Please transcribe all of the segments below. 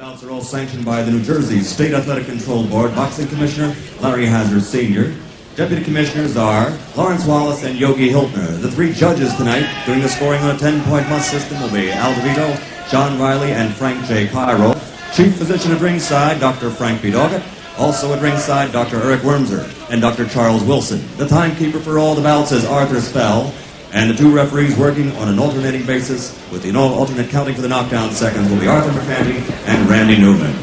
Bouts are all sanctioned by the New Jersey State Athletic Control Board. Boxing Commissioner Larry Hazard Sr. Deputy Commissioners are Lawrence Wallace and Yogi Hiltner. The three judges tonight doing the scoring on a 10-point must system will be Al DeVito, John Riley, and Frank J. Cairo. Chief Physician at ringside, Dr. Frank B. Doggett. Also at ringside, Dr. Eric Wormser and Dr. Charles Wilson. The timekeeper for all the bouts is Arthur Spell. And the two referees working on an alternating basis with the alternate counting for the knockdown seconds will be Arthur McCanty and Randy Newman.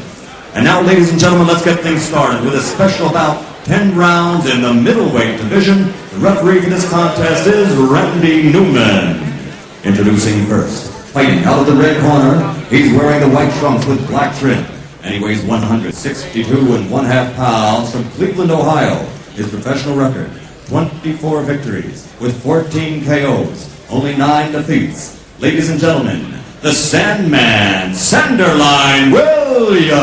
And now, ladies and gentlemen, let's get things started with a special bout, 10 rounds in the middleweight division. The referee for this contest is Randy Newman. Introducing first, fighting out of the red corner, he's wearing the white trunks with black trim, and he weighs 162 1/2 pounds from Cleveland, Ohio. His professional record, 24 victories with 14 KOs, only 9 defeats. Ladies and gentlemen, the Sandman, Sanderline Williams.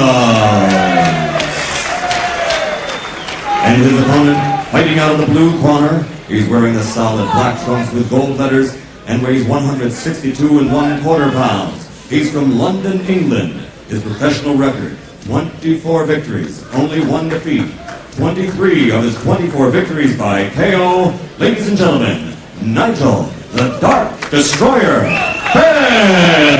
And his opponent, fighting out of the blue corner, he's wearing the solid black trunks with gold letters and weighs 162 1/4 pounds. He's from London, England. His professional record, 24 victories, only 1 defeat. 23 of his 24 victories by KO. Ladies and gentlemen, Nigel, the Dark Destroyer, Benn!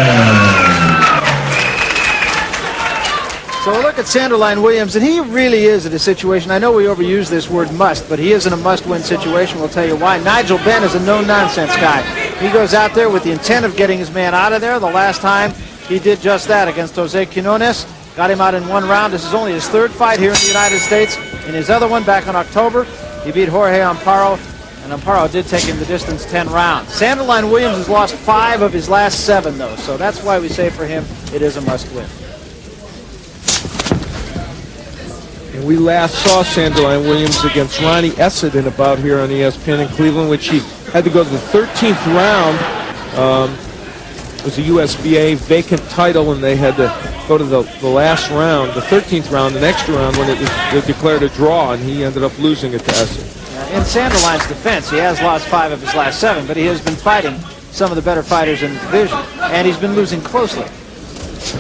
So look at Sanderline Williams, and he really is in a situation, I know we overuse this word must, but he is in a must-win situation. We'll tell you why. Nigel Benn is a no-nonsense guy. He goes out there with the intent of getting his man out of there. The last time he did just that against Jose Quinones. Got him out in 1 round. This is only his 3rd fight here in the United States. In his other one back in October, he beat Jorge Amparo, and Amparo did take him the distance 10 rounds. Sanderline Williams has lost 5 of his last 7, though, so that's why we say for him it is a must-win. And we last saw Sanderline Williams against Ronnie Essendon about here on ESPN in Cleveland, which he had to go to the 13th round. It was a USBA vacant title, and they had to go to the last round, the 13th round, an extra round when they declared a draw, and he ended up losing it to Essendon. In Sanderline's defense, he has lost 5 of his last 7, but he has been fighting some of the better fighters in the division, and he's been losing closely.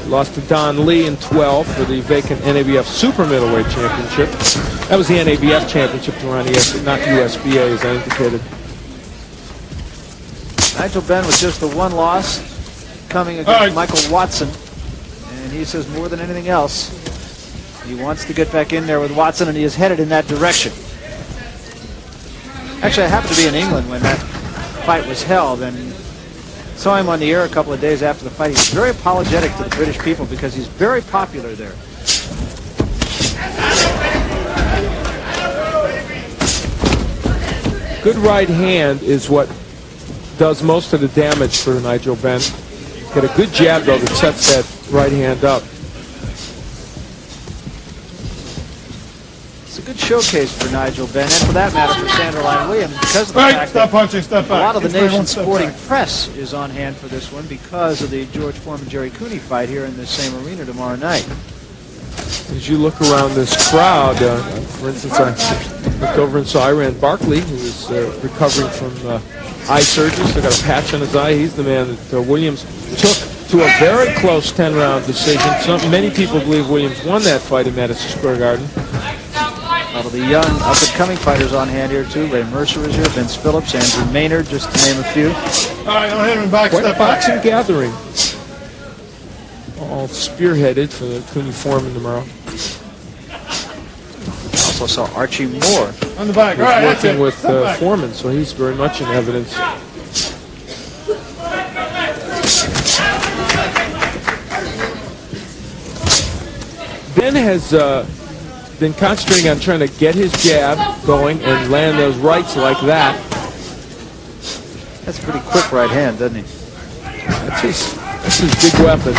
Lost to Don Lee in 12 for the vacant NABF Super Middleweight Championship. That was the NABF Championship to Ronnie Essendon, not the USBA, as I indicated. Nigel Benn with just the 1 loss, coming against Michael Watson. And he says more than anything else, he wants to get back in there with Watson, and he is headed in that direction. Actually, I happened to be in England when that fight was held, and saw him on the air a couple of days after the fight. He was very apologetic to the British people because he's very popular there. Good right hand is what does most of the damage for Nigel Benn. Get a good jab, though, that sets that right hand up. It's a good showcase for Nigel Benn, and for that matter for Sanderline Williams, because of the fact Stop that punching, step back. a lot of the nation's sporting press is on hand for this one because of the George Foreman-Jerry Cooney fight here in this same arena tomorrow night. As you look around this crowd, for instance, I looked over and saw Iran Barkley, who is recovering from eye surgery. Still got a patch on his eye. He's the man that Williams took to a very close 10-round decision. Many people believe Williams won that fight in Madison Square Garden. A lot of the young, up-and-coming fighters on hand here, too. Ray Mercer is here, Vince Phillips, Andrew Maynard, just to name a few. All right, don't hit him back, Quite a step back. boxing gathering. All spearheaded for the Cooney Foreman tomorrow. Also saw Archie Moore. On the back, He's all right, that's working it. with Step back. Foreman, so he's very much in evidence. Ben has been concentrating on trying to get his jab going and land those rights like that. That's a pretty quick right hand, doesn't he? That's his big weapon.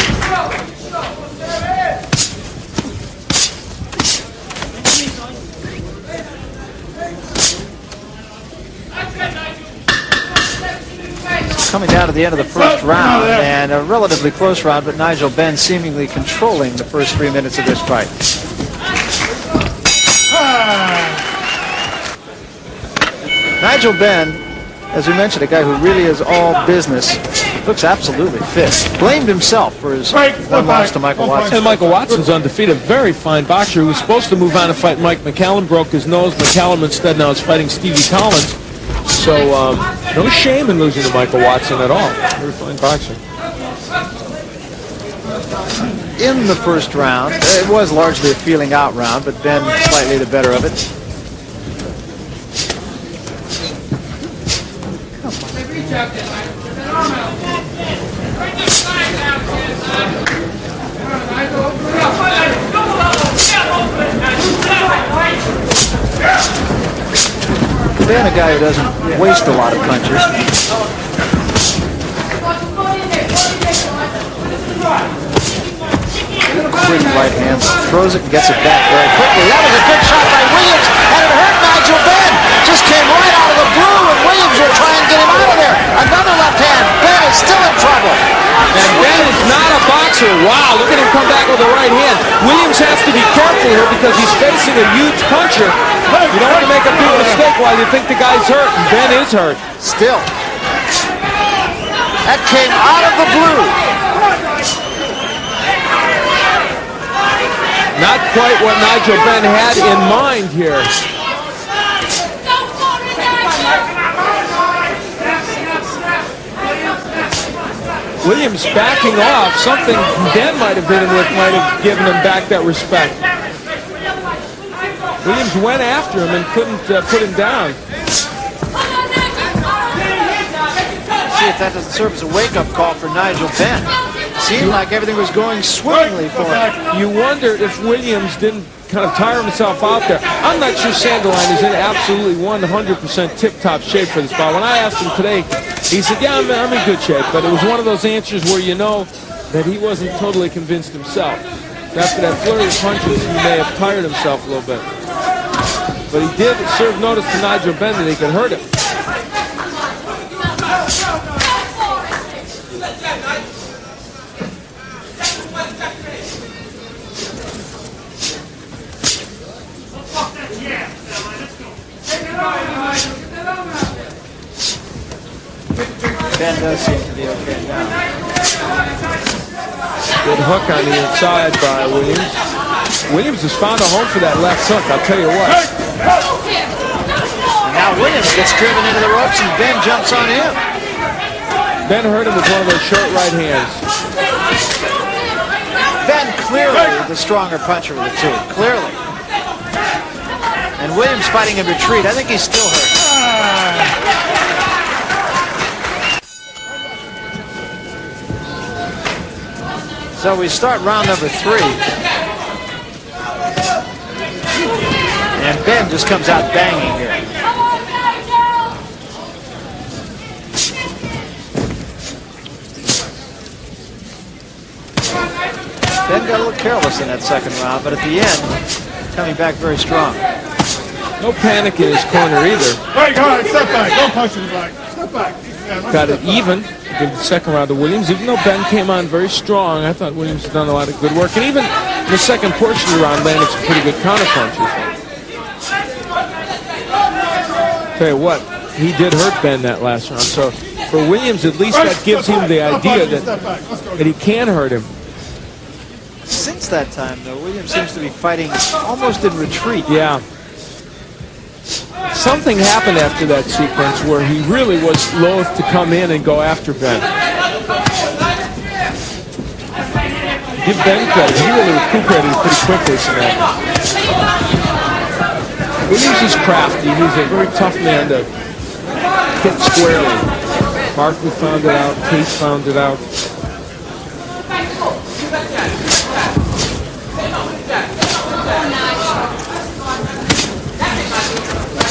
Coming down to the end of the first round, and a relatively close round, but Nigel Benn seemingly controlling the first 3 minutes of this fight. Nigel Benn, as we mentioned, a guy who really is all business. Looks absolutely fit. Blamed himself for his one loss to Michael Watson. And Michael Watson's undefeated. Very fine boxer who was supposed to move on and fight Mike McCallum. Broke his nose. McCallum instead now is fighting Stevie Collins. So no shame in losing to Michael Watson at all. Very fine boxer. In the first round, it was largely a feeling out round, but Ben slightly the better of it. Ben, a guy who doesn't waste a lot of punches. Quick right hand, throws it and gets it back very quickly. That was a good shot by Williams, and it hurt Nigel Benn. Just came right out of the blue, and Williams will try and get him out of there. Another left hand. Ben is still in trouble. And Ben is not a boxer. Wow, look at him come back with the right hand. Williams has to be careful here because he's facing a huge puncher. You don't want to make a big mistake while you think the guy's hurt, and Ben is hurt. Still. That came out of the blue. Not quite what Nigel Benn had in mind here. Williams backing off. Something Ben might have hit him with might have given him back that respect. Williams went after him and couldn't put him down. See if that doesn't serve as a wake-up call for Nigel Benn. Seemed like everything was going swimmingly for him. You wonder if Williams didn't kind of tire himself out there. I'm not sure Sanderline is in absolutely 100% tip-top shape for this fight. When I asked him today, he said, yeah, I'm in good shape. But it was one of those answers where you know that he wasn't totally convinced himself. After that flurry of punches, he may have tired himself a little bit. But he did serve notice to Nigel Benn that he could hurt him. Ben does seem to be okay now. Good hook on the inside by Williams. Williams has found a home for that left hook, I'll tell you what. And now Williams gets driven into the ropes and Ben jumps on him. Ben hurt him with one of those short right hands. Ben clearly the stronger puncher of the two, clearly. And Williams fighting in retreat. I think he's still hurt. So we start round number 3. And Ben just comes out banging here. Ben got a little careless in that second round, but at the end, coming back very strong. No panic in his corner either. Hey, guys, step back. Don't punch in the back. Step back. Yeah, got it even. Give the second round to Williams. Even though Ben came on very strong, I thought Williams had done a lot of good work. And even in the second portion of the round, landed some pretty good counter punches. Tell you what, he did hurt Ben that last round. So for Williams, at least that gives him the idea that he can hurt him. Since that time, though, Williams seems to be fighting almost in retreat. Yeah. Something happened after that sequence where he really was loath to come in and go after Ben. Give Ben credit. He really recuperated pretty quickly from that. Williams is crafty. He's a very tough man to hit squarely. Barkley found it out. Case found it out.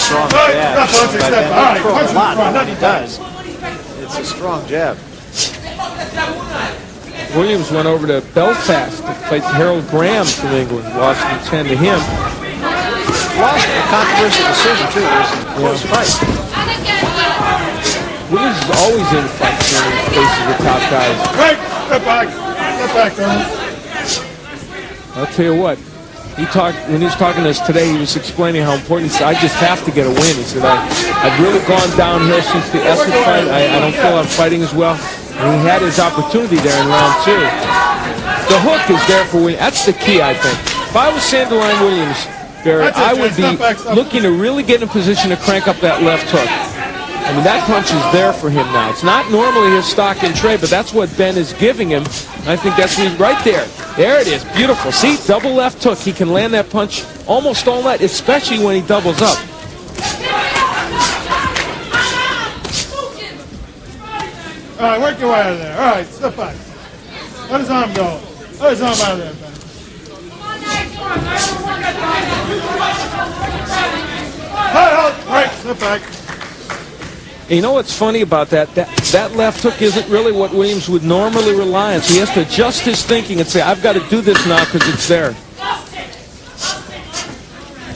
Strong jab. But Ben throws a lot on what he does. It's a strong jab. Williams went over to Belfast to fight Harold Graham from England. Lost in 10 to him. Lost a controversial decision, too. It was a close fight. Williams is always in fights when he faces the top guys. Hey, step back. Step back, Colonel. I'll tell you what. When he was talking to us today, he was explaining how important. He said, I just have to get a win. He said, I've really gone downhill since the Essex fight. I don't feel I'm fighting as well. And he had his opportunity there in round 2. The hook is there for Williams. That's the key, I think. If I was Sanderline Williams, Barry, I would be looking to really get in a position to crank up that left hook. I mean, that punch is there for him now. It's not normally his stock and trade, but that's what Ben is giving him. I think that's right there. There it is. Beautiful. See, double left hook. He can land that punch almost all night, especially when he doubles up. All right, work your way out of there. All right, step back. Let his arm go. Let his arm out of there, Ben. All right, step back. And you know what's funny about that? That left hook isn't really what Williams would normally rely on. So he has to adjust his thinking and say, I've got to do this now because it's there.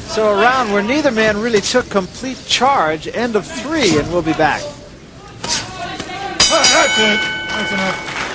So a round where neither man really took complete charge, end of 3, and we'll be back. All right, that's it. That's enough.